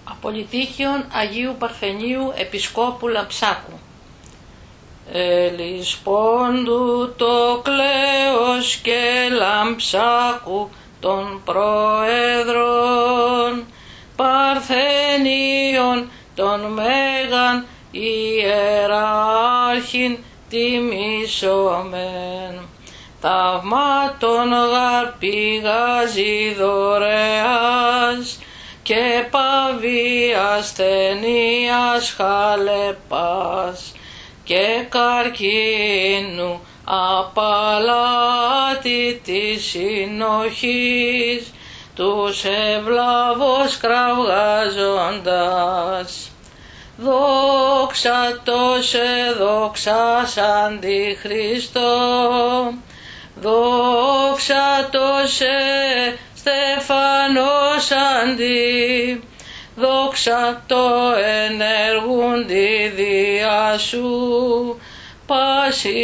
Απολυτήχιον Αγίου Παρθενίου Επισκόπου Λαμψάκου. Ελισπόντου το κλέος και Λαμψάκου των Προέδρων Παρθενίων των Μέγαν Ιεράρχην τιμήσομεν. Θαυμάτων γαρ πηγάζει δωρεάς και παβίας ταινίας χαλεπάς και καρκίνου απαλάτη της συνοχής τους ευλαβώς κραυγάζοντας. Δόξα τόσε δόξας αντιχριστό, δόξα τόσε Στεφανός αντί, δόξα το ενεργούντι διά σου, πάση